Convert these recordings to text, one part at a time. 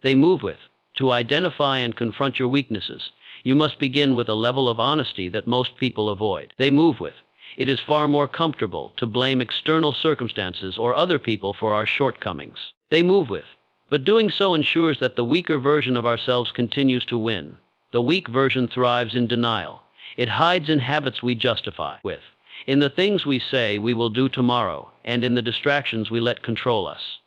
They move with. To identify and confront your weaknesses, you must begin with a level of honesty that most people avoid. They move with. It is far more comfortable to blame external circumstances or other people for our shortcomings. They move with. But doing so ensures that the weaker version of ourselves continues to win. The weak version thrives in denial. It hides in habits we justify with, in the things we say we will do tomorrow, and in the distractions we let control us.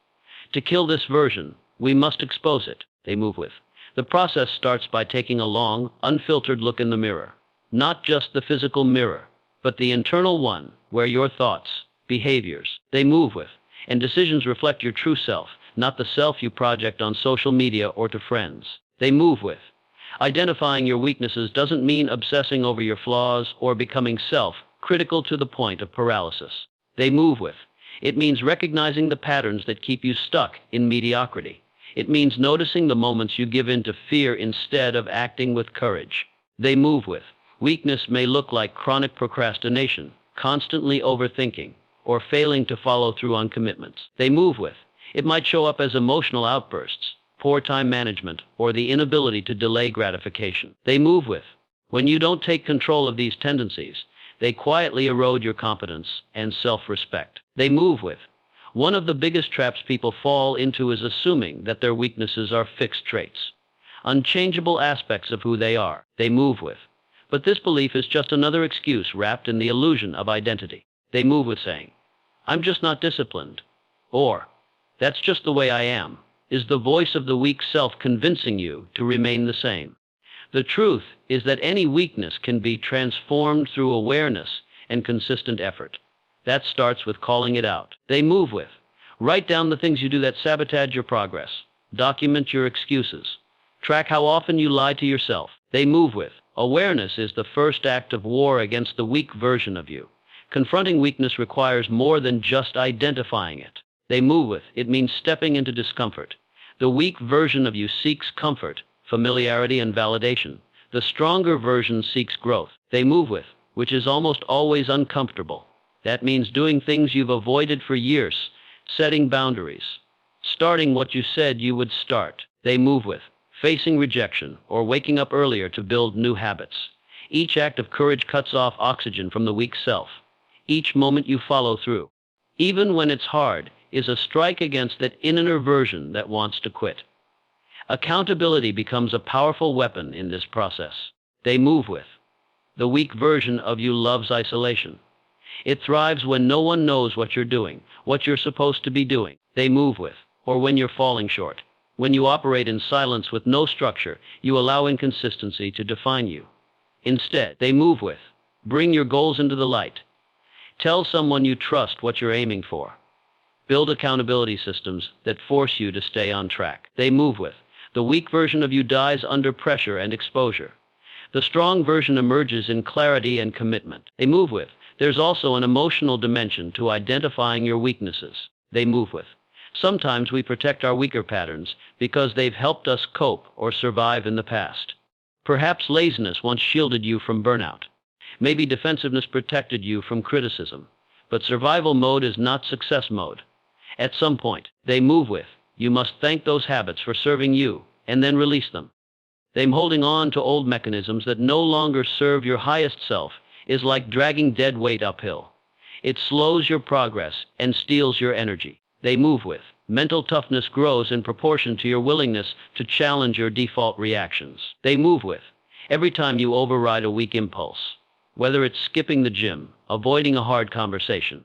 To kill this version, we must expose it. They move with. The process starts by taking a long, unfiltered look in the mirror. Not just the physical mirror, but the internal one, where your thoughts, behaviors, they move with, and decisions reflect your true self, not the self you project on social media or to friends. They move with. Identifying your weaknesses doesn't mean obsessing over your flaws or becoming self-critical to the point of paralysis. They move with. It means recognizing the patterns that keep you stuck in mediocrity. It means noticing the moments you give in to fear instead of acting with courage. They move with. Weakness may look like chronic procrastination, constantly overthinking, or failing to follow through on commitments. They move with. It might show up as emotional outbursts, poor time management, or the inability to delay gratification. They move with. When you don't take control of these tendencies, they quietly erode your confidence and self-respect. They move with. One of the biggest traps people fall into is assuming that their weaknesses are fixed traits, unchangeable aspects of who they are. They move with. But this belief is just another excuse wrapped in the illusion of identity. They move with saying, "I'm just not disciplined," or "That's just the way I am," is the voice of the weak self convincing you to remain the same. The truth is that any weakness can be transformed through awareness and consistent effort. That starts with calling it out. They move with. Write down the things you do that sabotage your progress. Document your excuses. Track how often you lie to yourself. They move with. Awareness is the first act of war against the weak version of you. Confronting weakness requires more than just identifying it. They move with. It means stepping into discomfort. The weak version of you seeks comfort, familiarity, and validation. The stronger version seeks growth. They move with, which is almost always uncomfortable. That means doing things you've avoided for years, setting boundaries, starting what you said you would start. They move with, facing rejection, or waking up earlier to build new habits. Each act of courage cuts off oxygen from the weak self. Each moment you follow through, even when it's hard, is a strike against that inner version that wants to quit. Accountability becomes a powerful weapon in this process. They move with. The weak version of you loves isolation. It thrives when no one knows what you're doing, what you're supposed to be doing. They move with. Or when you're falling short. When you operate in silence with no structure, you allow inconsistency to define you. Instead, they move with. Bring your goals into the light. Tell someone you trust what you're aiming for. Build accountability systems that force you to stay on track. They move with. The weak version of you dies under pressure and exposure. The strong version emerges in clarity and commitment. They move with. There's also an emotional dimension to identifying your weaknesses. They move with. Sometimes we protect our weaker patterns because they've helped us cope or survive in the past. Perhaps laziness once shielded you from burnout. Maybe defensiveness protected you from criticism. But survival mode is not success mode. At some point, they move with. You must thank those habits for serving you, and then release them. Them holding on to old mechanisms that no longer serve your highest self is like dragging dead weight uphill. It slows your progress and steals your energy. They move with. Mental toughness grows in proportion to your willingness to challenge your default reactions. They move with. Every time you override a weak impulse, whether it's skipping the gym, avoiding a hard conversation,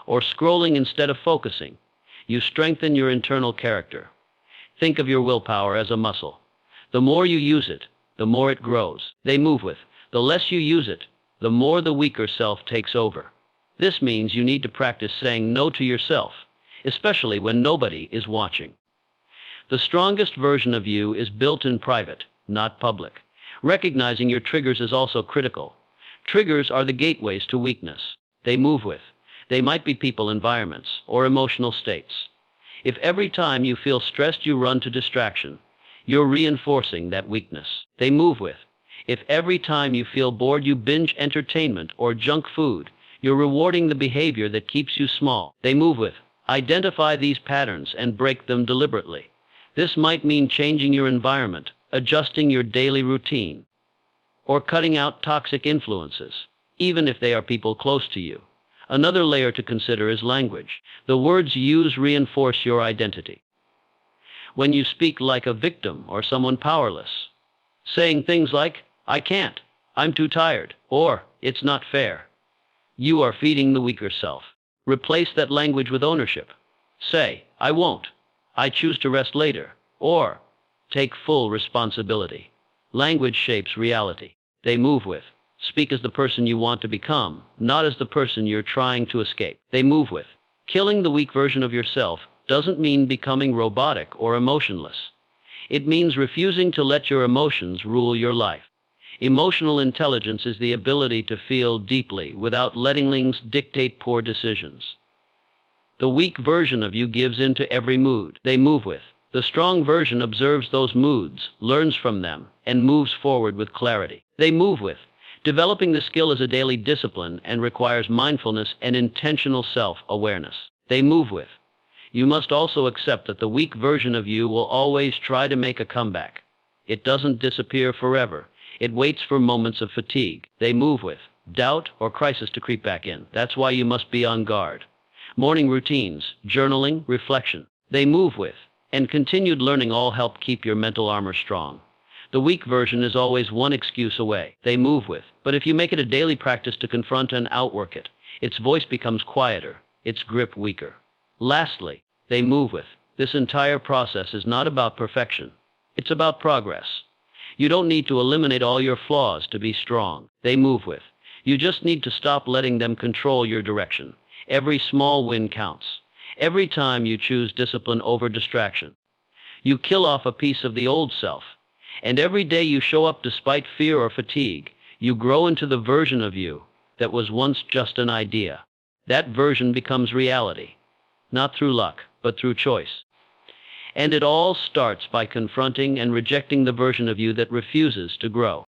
or scrolling instead of focusing, you strengthen your internal character. Think of your willpower as a muscle. The more you use it, the more it grows. They move with. The less you use it, the more the weaker self takes over. This means you need to practice saying no to yourself, especially when nobody is watching. The strongest version of you is built in private, not public. Recognizing your triggers is also critical. Triggers are the gateways to weakness. They move with. They might be people, environments, or emotional states. If every time you feel stressed you run to distraction, you're reinforcing that weakness. They move with. If every time you feel bored you binge entertainment or junk food, you're rewarding the behavior that keeps you small. They move with. Identify these patterns and break them deliberately. This might mean changing your environment, adjusting your daily routine, or cutting out toxic influences, even if they are people close to you. Another layer to consider is language. The words you use reinforce your identity. When you speak like a victim or someone powerless, saying things like, "I can't," "I'm too tired," or "it's not fair," you are feeding the weaker self. Replace that language with ownership. Say, "I won't," "I choose to rest later," or "take full responsibility." Language shapes reality. They move with. Speak as the person you want to become, not as the person you're trying to escape. They move with. Killing the weak version of yourself doesn't mean becoming robotic or emotionless. It means refusing to let your emotions rule your life. Emotional intelligence is the ability to feel deeply without letting things dictate poor decisions. The weak version of you gives in to every mood they move with. The strong version observes those moods, learns from them, and moves forward with clarity. They move with. Developing the skill is a daily discipline and requires mindfulness and intentional self-awareness. They move with. You must also accept that the weak version of you will always try to make a comeback. It doesn't disappear forever. It waits for moments of fatigue. They move with. Doubt or crisis to creep back in. That's why you must be on guard. Morning routines, journaling, reflection. They move with. And continued learning all help keep your mental armor strong. The weak version is always one excuse away. They move with. But if you make it a daily practice to confront and outwork it, its voice becomes quieter, its grip weaker. Lastly, they move with. This entire process is not about perfection. It's about progress. You don't need to eliminate all your flaws to be strong. They move with. You just need to stop letting them control your direction. Every small win counts. Every time you choose discipline over distraction, you kill off a piece of the old self. And every day you show up despite fear or fatigue, you grow into the version of you that was once just an idea. That version becomes reality, not through luck, but through choice. And it all starts by confronting and rejecting the version of you that refuses to grow.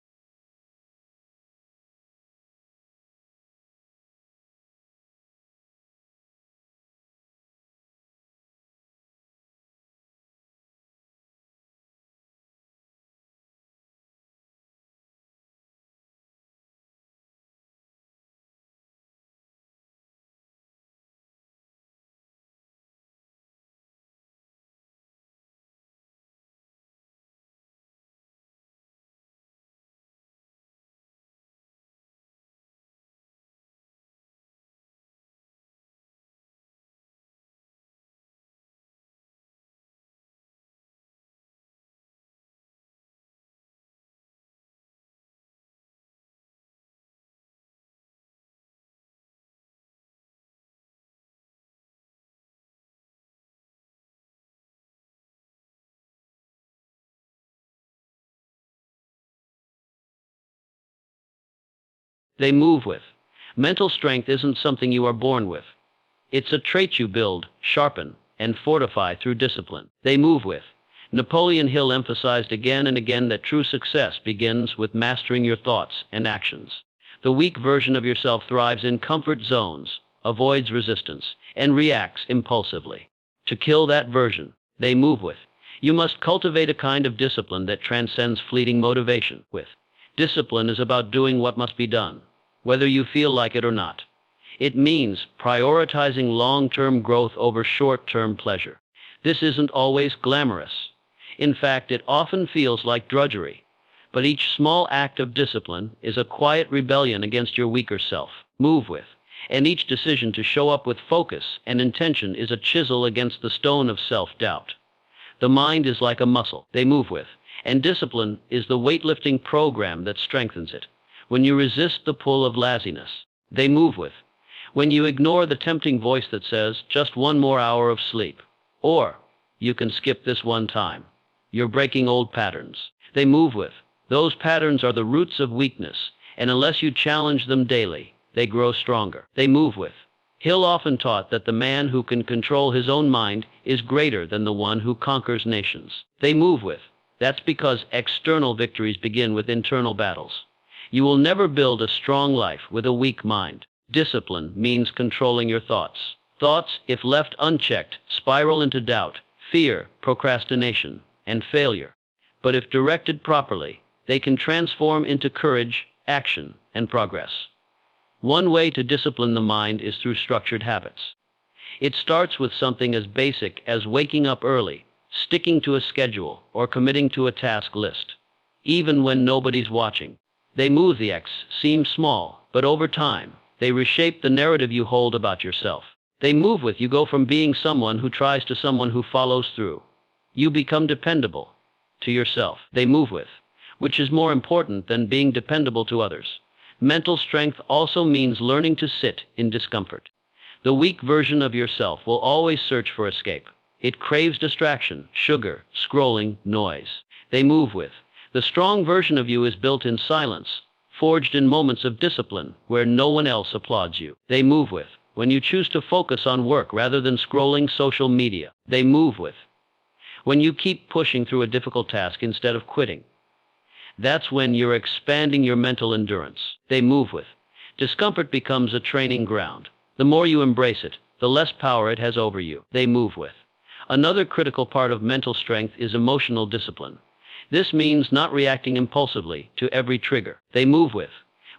They move with. Mental strength isn't something you are born with. It's a trait you build, sharpen, and fortify through discipline. They move with. Napoleon Hill emphasized again and again that true success begins with mastering your thoughts and actions. The weak version of yourself thrives in comfort zones, avoids resistance, and reacts impulsively. To kill that version, they move with. You must cultivate a kind of discipline that transcends fleeting motivation with. Discipline is about doing what must be done, whether you feel like it or not. It means prioritizing long-term growth over short-term pleasure. This isn't always glamorous. In fact, it often feels like drudgery. But each small act of discipline is a quiet rebellion against your weaker self. Move with. And each decision to show up with focus and intention is a chisel against the stone of self-doubt. The mind is like a muscle they move with, and discipline is the weightlifting program that strengthens it. When you resist the pull of laziness, they move with. When you ignore the tempting voice that says, "just one more hour of sleep," or "you can skip this one time," you're breaking old patterns. They move with. Those patterns are the roots of weakness, and unless you challenge them daily, they grow stronger. They move with. Hill often taught that the man who can control his own mind is greater than the one who conquers nations. They move with. That's because external victories begin with internal battles. You will never build a strong life with a weak mind. Discipline means controlling your thoughts. Thoughts, if left unchecked, spiral into doubt, fear, procrastination, and failure. But if directed properly, they can transform into courage, action, and progress. One way to discipline the mind is through structured habits. It starts with something as basic as waking up early, sticking to a schedule, or committing to a task list. Even when nobody's watching, they move. The acts seem small, but over time, they reshape the narrative you hold about yourself. They move with you go from being someone who tries to someone who follows through. You become dependable to yourself. They move with, which is more important than being dependable to others. Mental strength also means learning to sit in discomfort. The weak version of yourself will always search for escape. It craves distraction, sugar, scrolling, noise. They move with. The strong version of you is built in silence, forged in moments of discipline where no one else applauds you. They move with. When you choose to focus on work rather than scrolling social media. They move with. When you keep pushing through a difficult task instead of quitting. That's when you're expanding your mental endurance. They move with. Discomfort becomes a training ground. The more you embrace it, the less power it has over you. They move with. Another critical part of mental strength is emotional discipline. This means not reacting impulsively to every trigger. They move with.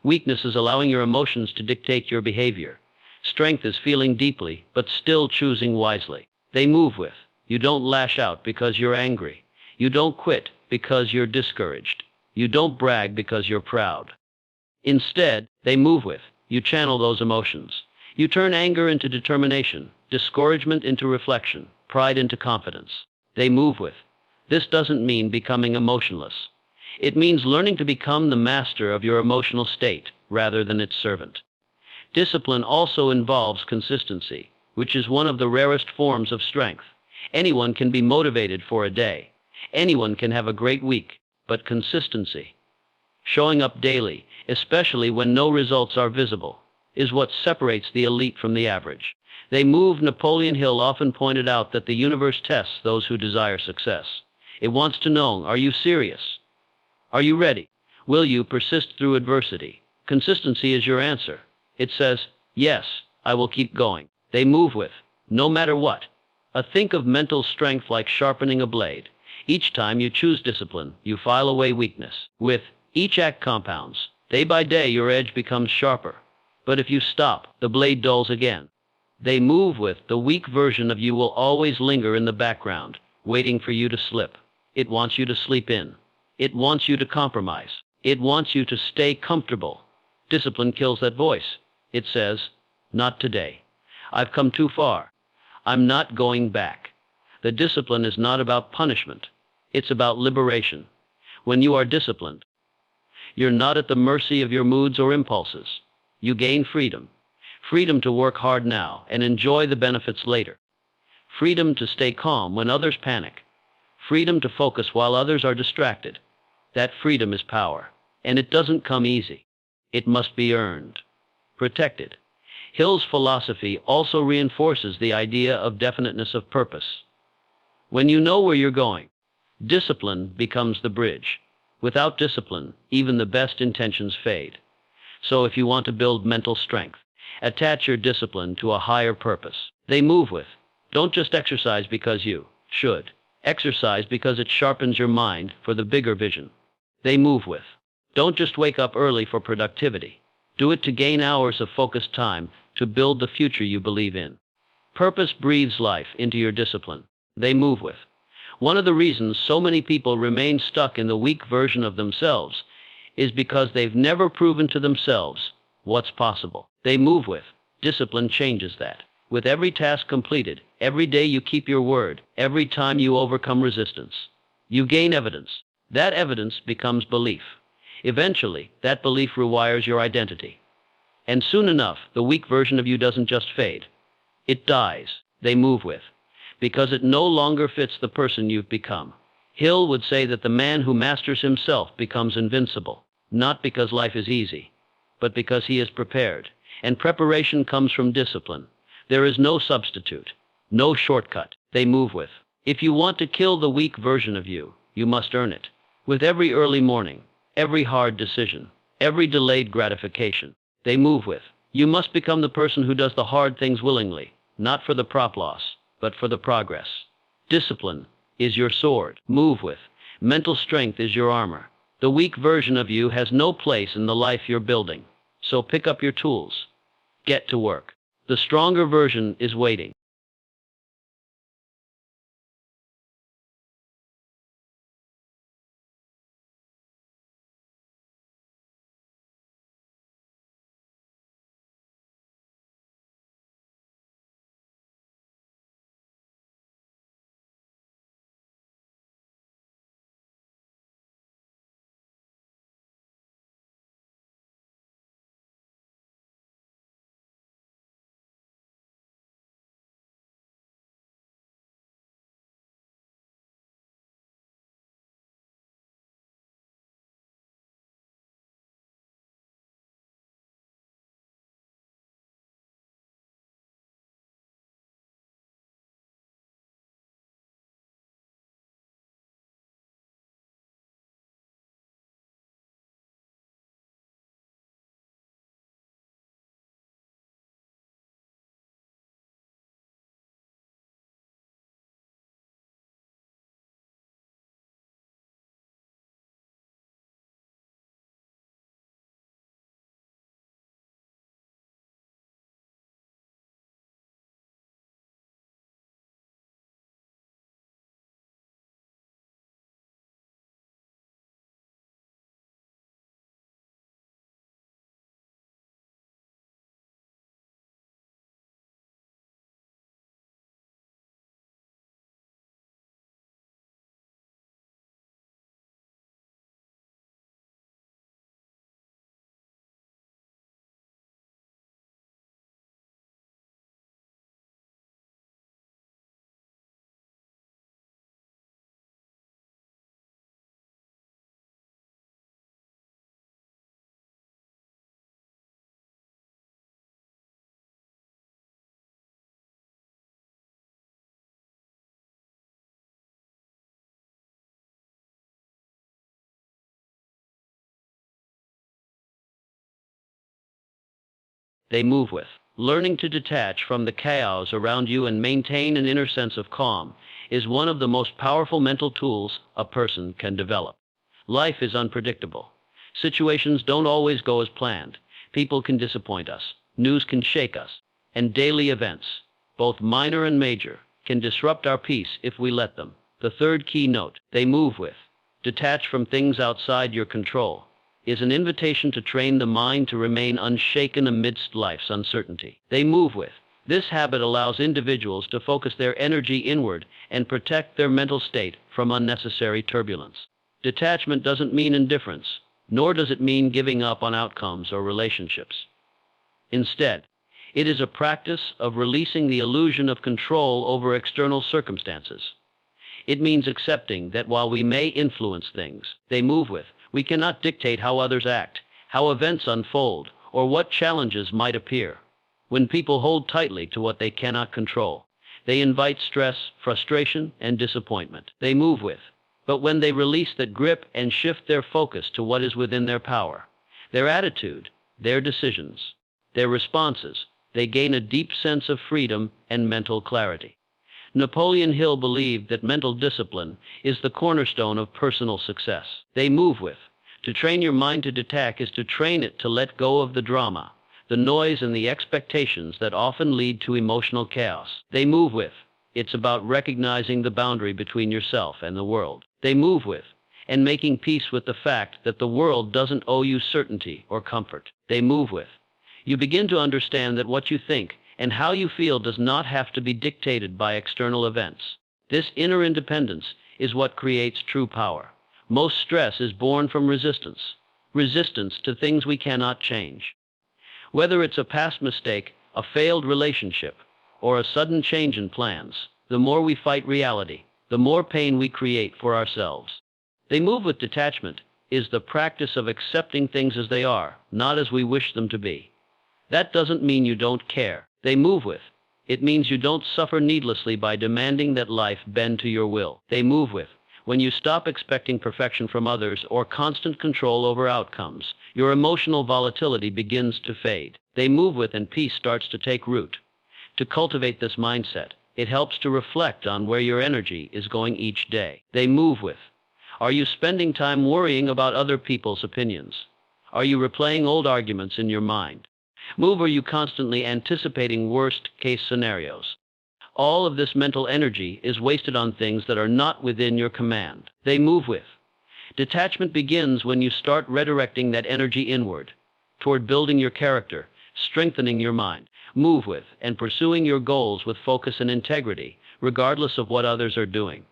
Weakness is allowing your emotions to dictate your behavior. Strength is feeling deeply, but still choosing wisely. They move with. You don't lash out because you're angry. You don't quit because you're discouraged. You don't brag because you're proud. Instead, they move with. You channel those emotions. You turn anger into determination, discouragement into reflection, pride into confidence. They move with. This doesn't mean becoming emotionless. It means learning to become the master of your emotional state rather than its servant. Discipline also involves consistency, which is one of the rarest forms of strength. Anyone can be motivated for a day. Anyone can have a great week, but consistency, showing up daily, especially when no results are visible, is what separates the elite from the average. They move. Napoleon Hill often pointed out that the universe tests those who desire success. It wants to know, are you serious? Are you ready? Will you persist through adversity? Consistency is your answer. It says, yes, I will keep going. They move with, no matter what. Think of mental strength like sharpening a blade. Each time you choose discipline, you file away weakness. With each act compounds. Day by day your edge becomes sharper. But if you stop, the blade dulls again. They move with. The weak version of you will always linger in the background, waiting for you to slip. It wants you to sleep in. It wants you to compromise. It wants you to stay comfortable. Discipline kills that voice. It says, not today. I've come too far. I'm not going back. The discipline is not about punishment. It's about liberation. When you are disciplined, you're not at the mercy of your moods or impulses. You gain freedom. Freedom to work hard now and enjoy the benefits later. Freedom to stay calm when others panic. Freedom to focus while others are distracted. That freedom is power, and it doesn't come easy. It must be earned, protected. Hill's philosophy also reinforces the idea of definiteness of purpose. When you know where you're going, discipline becomes the bridge. Without discipline, even the best intentions fade. So if you want to build mental strength, attach your discipline to a higher purpose. They move with. Don't just exercise because you should. Exercise because it sharpens your mind for the bigger vision. They move with. Don't just wake up early for productivity. Do it to gain hours of focused time to build the future you believe in. Purpose breathes life into your discipline. They move with. One of the reasons so many people remain stuck in the weak version of themselves is because they've never proven to themselves what's possible. They move with. Discipline changes that. With every task completed, every day you keep your word, every time you overcome resistance, you gain evidence. That evidence becomes belief. Eventually, that belief rewires your identity. And soon enough, the weak version of you doesn't just fade. It dies. They move with. Because it no longer fits the person you've become. Hill would say that the man who masters himself becomes invincible, not because life is easy, but because he is prepared. And preparation comes from discipline. There is no substitute, no shortcut. They move with. If you want to kill the weak version of you, you must earn it. With every early morning, every hard decision, every delayed gratification, they move with. You must become the person who does the hard things willingly, not for the prop loss, but for the progress. Discipline is your sword. Move with. Mental strength is your armor. The weak version of you has no place in the life you're building. So pick up your tools. Get to work. The stronger version is waiting. They move with. Learning to detach from the chaos around you and maintain an inner sense of calm is one of the most powerful mental tools a person can develop. Life is unpredictable. Situations don't always go as planned. People can disappoint us. News can shake us. And daily events, both minor and major, can disrupt our peace if we let them. The third keynote, they move with. Detach from things outside your control, is an invitation to train the mind to remain unshaken amidst life's uncertainty. They move with. This habit allows individuals to focus their energy inward and protect their mental state from unnecessary turbulence. Detachment doesn't mean indifference, nor does it mean giving up on outcomes or relationships. Instead, it is a practice of releasing the illusion of control over external circumstances. It means accepting that while we may influence things they move with, we cannot dictate how others act, how events unfold, or what challenges might appear. When people hold tightly to what they cannot control, they invite stress, frustration, and disappointment. They move with. But when they release that grip and shift their focus to what is within their power, their attitude, their decisions, their responses, they gain a deep sense of freedom and mental clarity. Napoleon Hill believed that mental discipline is the cornerstone of personal success. They move with. To train your mind to detach is to train it to let go of the drama, the noise, and the expectations that often lead to emotional chaos. They move with. It's about recognizing the boundary between yourself and the world. They move with, and making peace with the fact that the world doesn't owe you certainty or comfort. They move with. You begin to understand that what you think and how you feel does not have to be dictated by external events. This inner independence is what creates true power. Most stress is born from resistance to things we cannot change. Whether it's a past mistake, a failed relationship, or a sudden change in plans, the more we fight reality, the more pain we create for ourselves. They move with. Detachment is the practice of accepting things as they are, not as we wish them to be. That doesn't mean you don't care. They move with. It means you don't suffer needlessly by demanding that life bend to your will. They move with. When you stop expecting perfection from others or constant control over outcomes, your emotional volatility begins to fade. They move with, and peace starts to take root. To cultivate this mindset, It helps to reflect on where your energy is going each day. They move with. Are you spending time worrying about other people's opinions? Are you replaying old arguments in your mind? Move. Are you constantly anticipating worst-case scenarios? All of this mental energy is wasted on things that are not within your command. They move with. Detachment begins when you start redirecting that energy inward, toward building your character, strengthening your mind. Move with and pursuing your goals with focus and integrity, regardless of what others are doing.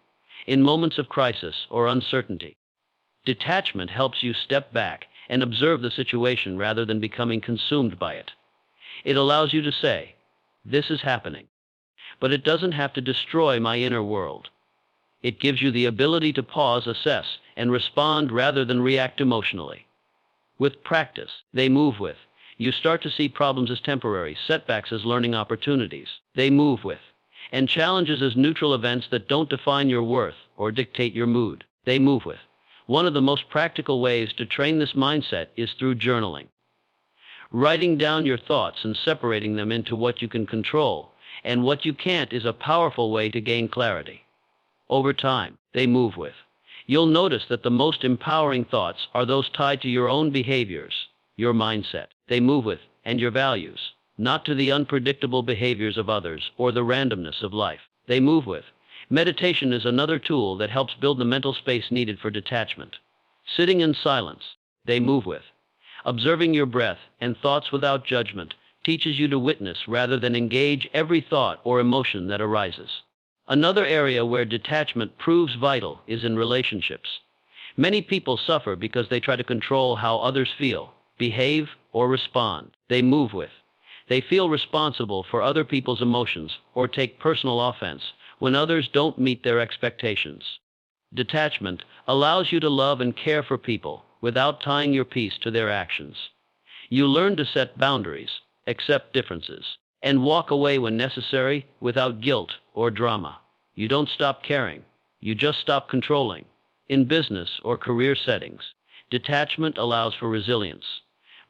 In moments of crisis or uncertainty, detachment helps you step back and observe the situation rather than becoming consumed by it. It allows you to say, "This is happening, but it doesn't have to destroy my inner world." It gives you the ability to pause, assess, and respond rather than react emotionally. With practice, they move with. You start to see problems as temporary, setbacks as learning opportunities. They move with. And challenges as neutral events that don't define your worth or dictate your mood. They move with. One of the most practical ways to train this mindset is through journaling. Writing down your thoughts and separating them into what you can control and what you can't is a powerful way to gain clarity. Over time, they move with. You'll notice that the most empowering thoughts are those tied to your own behaviors, your mindset. They move with, and your values, not to the unpredictable behaviors of others or the randomness of life. They move with. Meditation is another tool that helps build the mental space needed for detachment. Sitting in silence, they move with. Observing your breath and thoughts without judgment teaches you to witness rather than engage every thought or emotion that arises. Another area where detachment proves vital is in relationships. Many people suffer because they try to control how others feel, behave, or respond. They move with. They feel responsible for other people's emotions or take personal offense when others don't meet their expectations. Detachment allows you to love and care for people without tying your peace to their actions. You learn to set boundaries, accept differences, and walk away when necessary without guilt or drama. You don't stop caring, you just stop controlling. In business or career settings, detachment allows for resilience.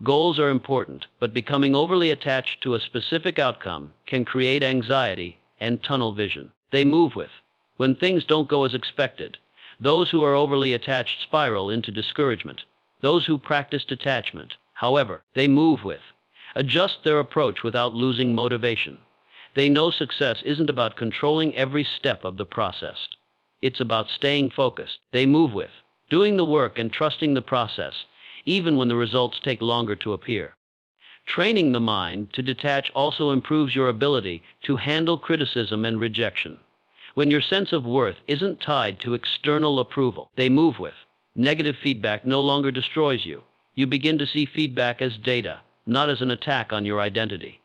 Goals are important, but becoming overly attached to a specific outcome can create anxiety and tunnel vision. They move with. When things don't go as expected, those who are overly attached spiral into discouragement. Those who practice detachment, however, they move with, adjust their approach without losing motivation. They know success isn't about controlling every step of the process. It's about staying focused. They move with, doing the work and trusting the process, even when the results take longer to appear. Training the mind to detach also improves your ability to handle criticism and rejection. When your sense of worth isn't tied to external approval, they move with. Negative feedback no longer destroys you. You begin to see feedback as data, not as an attack on your identity.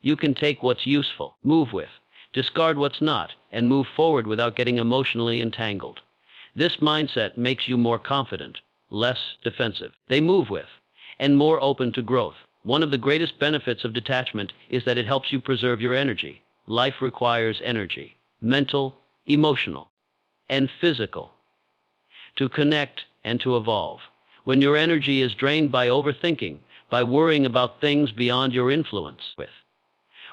You can take what's useful, move with, discard what's not, and move forward without getting emotionally entangled. This mindset makes you more confident, less defensive. They move with, and more open to growth. One of the greatest benefits of detachment is that it helps you preserve your energy. Life requires energy, mental, emotional, and physical, to connect and to evolve. When your energy is drained by overthinking, by worrying about things beyond your influence with,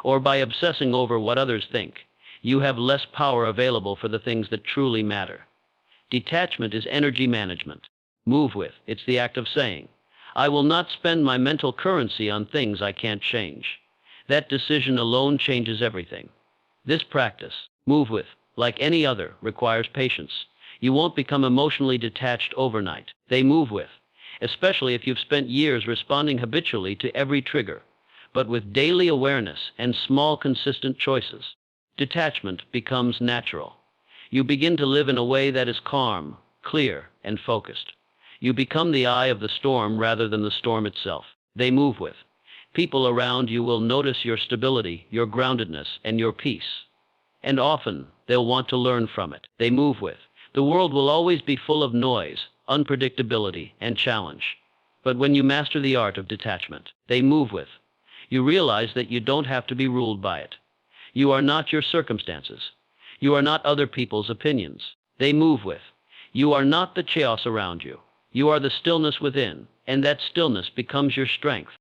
or by obsessing over what others think, you have less power available for the things that truly matter. Detachment is energy management. Move with. It's the act of saying, "I will not spend my mental currency on things I can't change." That decision alone changes everything. This practice, move with, like any other, requires patience. You won't become emotionally detached overnight. They move with, especially if you've spent years responding habitually to every trigger. But with daily awareness and small consistent choices, detachment becomes natural. You begin to live in a way that is calm, clear, and focused. You become the eye of the storm rather than the storm itself. They move with. People around you will notice your stability, your groundedness, and your peace. And often, they'll want to learn from it. They move with. The world will always be full of noise, unpredictability, and challenge. But when you master the art of detachment, they move with, you realize that you don't have to be ruled by it. You are not your circumstances. You are not other people's opinions. They move with. You are not the chaos around you. You are the stillness within, and that stillness becomes your strength.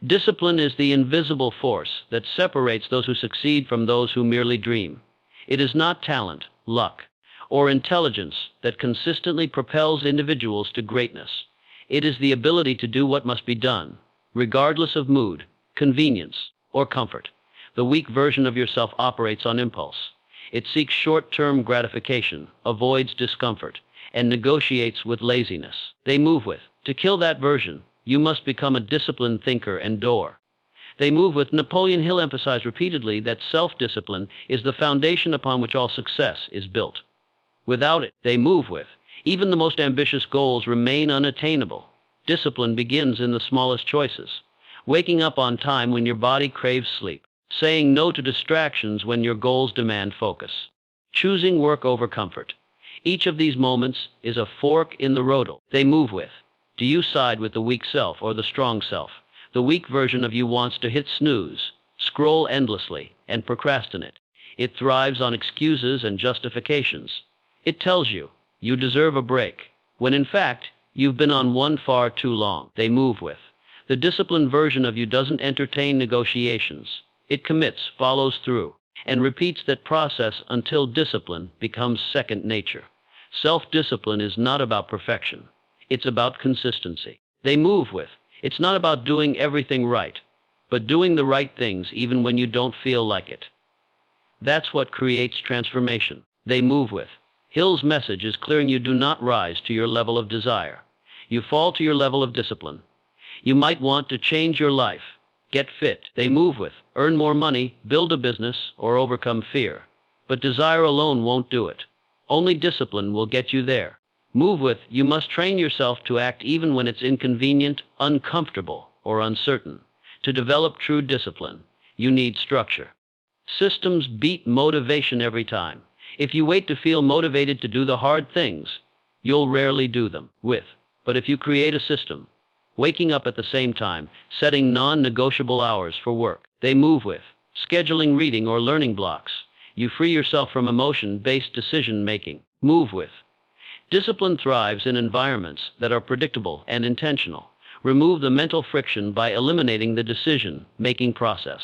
Discipline is the invisible force that separates those who succeed from those who merely dream. It is not talent, luck, or intelligence that consistently propels individuals to greatness. It is the ability to do what must be done, regardless of mood, convenience, or comfort. The weak version of yourself operates on impulse. It seeks short-term gratification, avoids discomfort, and negotiates with laziness. They move with. To kill that version, you must become a disciplined thinker and doer. They move with. Napoleon Hill emphasized repeatedly that self-discipline is the foundation upon which all success is built. Without it, they move with. Even the most ambitious goals remain unattainable. Discipline begins in the smallest choices. Waking up on time when your body craves sleep. Saying no to distractions when your goals demand focus. Choosing work over comfort. Each of these moments is a fork in the road. They move with. Do you side with the weak self or the strong self? The weak version of you wants to hit snooze, scroll endlessly, and procrastinate. It thrives on excuses and justifications. It tells you, you deserve a break, when in fact, you've been on one far too long. They move with. The disciplined version of you doesn't entertain negotiations. It commits, follows through, and repeats that process until discipline becomes second nature. Self-discipline is not about perfection. It's about consistency. They move with. It's not about doing everything right, but doing the right things even when you don't feel like it. That's what creates transformation. They move with. Hill's message is clear: you do not rise to your level of desire. You fall to your level of discipline. You might want to change your life, get fit. They move with. Earn more money, build a business, or overcome fear. But desire alone won't do it. Only discipline will get you there. Move with. You must train yourself to act even when it's inconvenient, uncomfortable, or uncertain. To develop true discipline, you need structure. Systems beat motivation every time. If you wait to feel motivated to do the hard things, you'll rarely do them. But if you create a system, waking up at the same time, setting non-negotiable hours for work. They move with. Scheduling reading or learning blocks. You free yourself from emotion-based decision-making. Move with. Discipline thrives in environments that are predictable and intentional. Remove the mental friction by eliminating the decision-making process.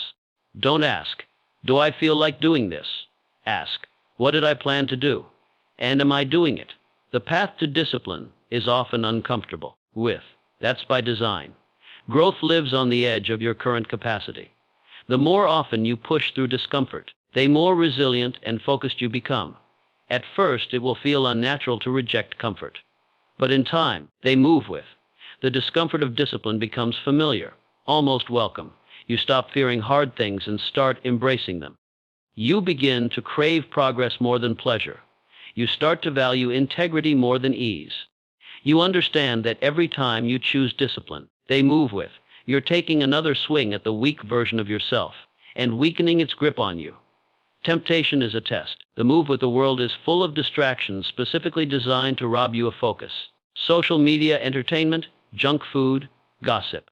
Don't ask, do I feel like doing this? Ask, what did I plan to do? And am I doing it? The path to discipline is often uncomfortable. That's by design. Growth lives on the edge of your current capacity. The more often you push through discomfort, the more resilient and focused you become. At first, it will feel unnatural to reject comfort. But in time, they move with. The discomfort of discipline becomes familiar, almost welcome. You stop fearing hard things and start embracing them. You begin to crave progress more than pleasure. You start to value integrity more than ease. You understand that every time you choose discipline, they move with, you're taking another swing at the weak version of yourself and weakening its grip on you. Temptation is a test. The move with the world is full of distractions specifically designed to rob you of focus. Social media, entertainment, junk food, gossip.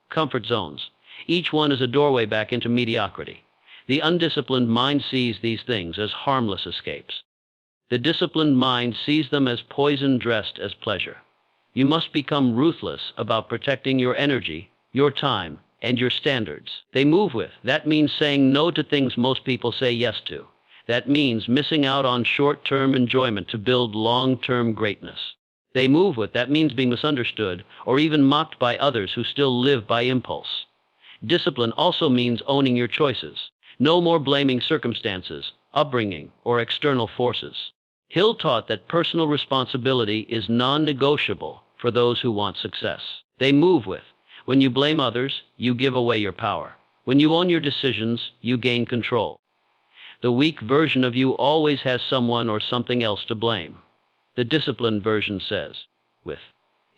Comfort zones. Each one is a doorway back into mediocrity. The undisciplined mind sees these things as harmless escapes. The disciplined mind sees them as poison dressed as pleasure. You must become ruthless about protecting your energy, your time, and your standards. They move with. That means saying no to things most people say yes to. That means missing out on short-term enjoyment to build long-term greatness. They move with. That means being misunderstood or even mocked by others who still live by impulse. Discipline also means owning your choices. No more blaming circumstances, upbringing, or external forces. Hill taught that personal responsibility is non-negotiable for those who want success. They move with. When you blame others, you give away your power. When you own your decisions, you gain control. The weak version of you always has someone or something else to blame. The disciplined version says,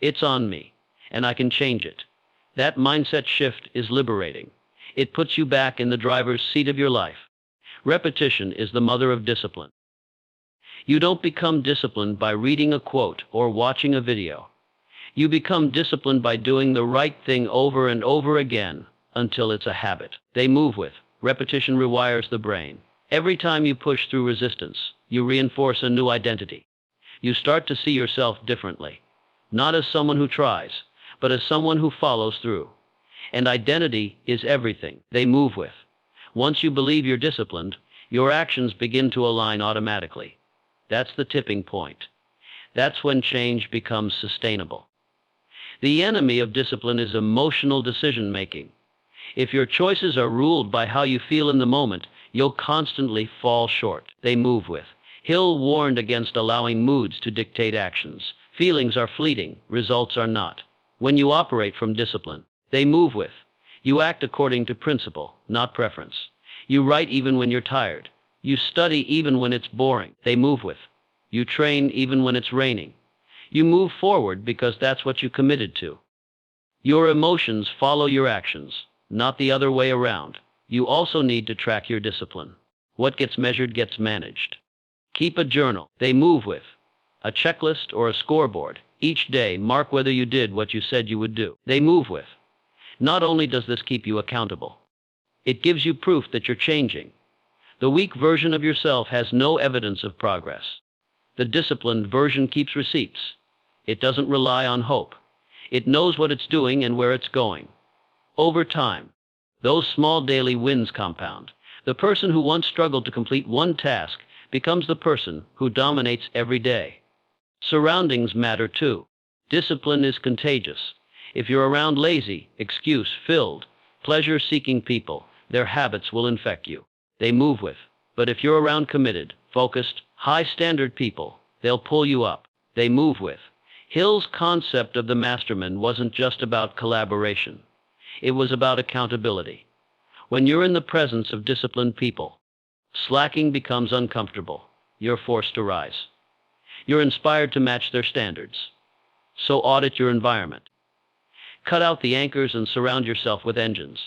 it's on me, and I can change it. That mindset shift is liberating. It puts you back in the driver's seat of your life. Repetition is the mother of discipline. You don't become disciplined by reading a quote or watching a video. You become disciplined by doing the right thing over and over again until it's a habit. They move with. Repetition rewires the brain. Every time you push through resistance, you reinforce a new identity. You start to see yourself differently, not as someone who tries, but as someone who follows through. And identity is everything they move with. Once you believe you're disciplined, your actions begin to align automatically. That's the tipping point. That's when change becomes sustainable. The enemy of discipline is emotional decision-making. If your choices are ruled by how you feel in the moment, you'll constantly fall short. They move with. Hill warned against allowing moods to dictate actions. Feelings are fleeting, results are not. When you operate from discipline, they move with. You act according to principle, not preference. You write even when you're tired. You study even when it's boring. They move with. You train even when it's raining. You move forward because that's what you committed to. Your emotions follow your actions, not the other way around. You also need to track your discipline. What gets measured gets managed. Keep a journal. They move with. A checklist or a scoreboard. Each day, mark whether you did what you said you would do. They move with. Not only does this keep you accountable, it gives you proof that you're changing. The weak version of yourself has no evidence of progress. The disciplined version keeps receipts. It doesn't rely on hope. It knows what it's doing and where it's going. Over time, those small daily wins compound. The person who once struggled to complete one task becomes the person who dominates every day. Surroundings matter too. Discipline is contagious. If you're around lazy, excuse-filled, pleasure-seeking people, their habits will infect you. They move with. But if you're around committed, focused, high-standard people, they'll pull you up. They move with. Hill's concept of the mastermind wasn't just about collaboration. It was about accountability. When you're in the presence of disciplined people, slacking becomes uncomfortable. You're forced to rise. You're inspired to match their standards. So audit your environment. Cut out the anchors and surround yourself with engines.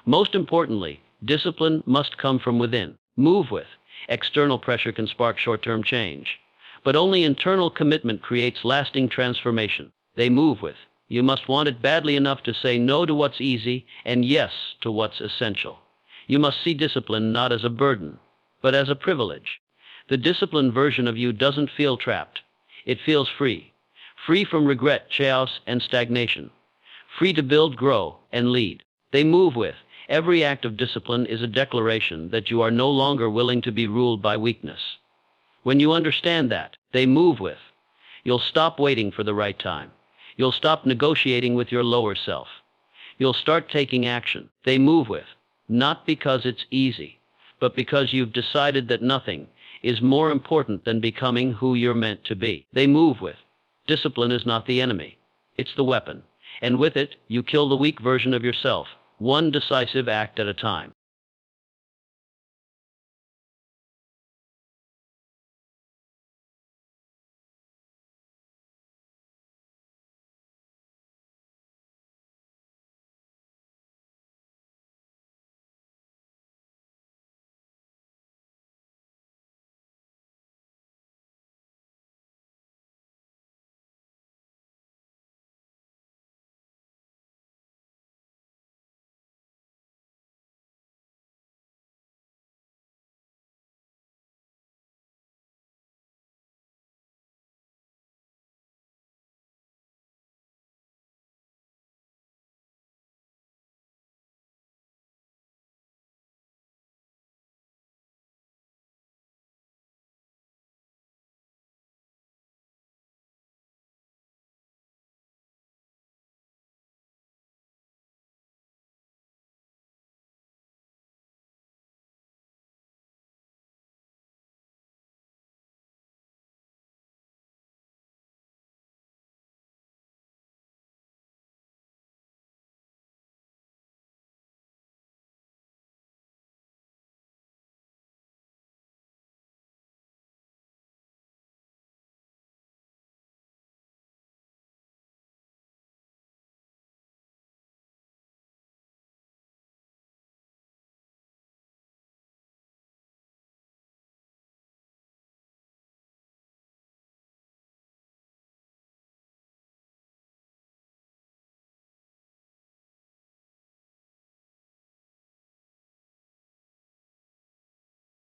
Most importantly, discipline must come from within. Move with. External pressure can spark short-term change, but only internal commitment creates lasting transformation. They move with. You must want it badly enough to say no to what's easy and yes to what's essential. You must see discipline not as a burden, but as a privilege. The disciplined version of you doesn't feel trapped. It feels free. Free from regret, chaos, and stagnation. Free to build, grow, and lead. They move with. Every act of discipline is a declaration that you are no longer willing to be ruled by weakness. When you understand that, they move with, you'll stop waiting for the right time. You'll stop negotiating with your lower self. You'll start taking action. They move with, not because it's easy, but because you've decided that nothing is more important than becoming who you're meant to be. They move with. Discipline is not the enemy. It's the weapon. And with it, you kill the weak version of yourself, one decisive act at a time.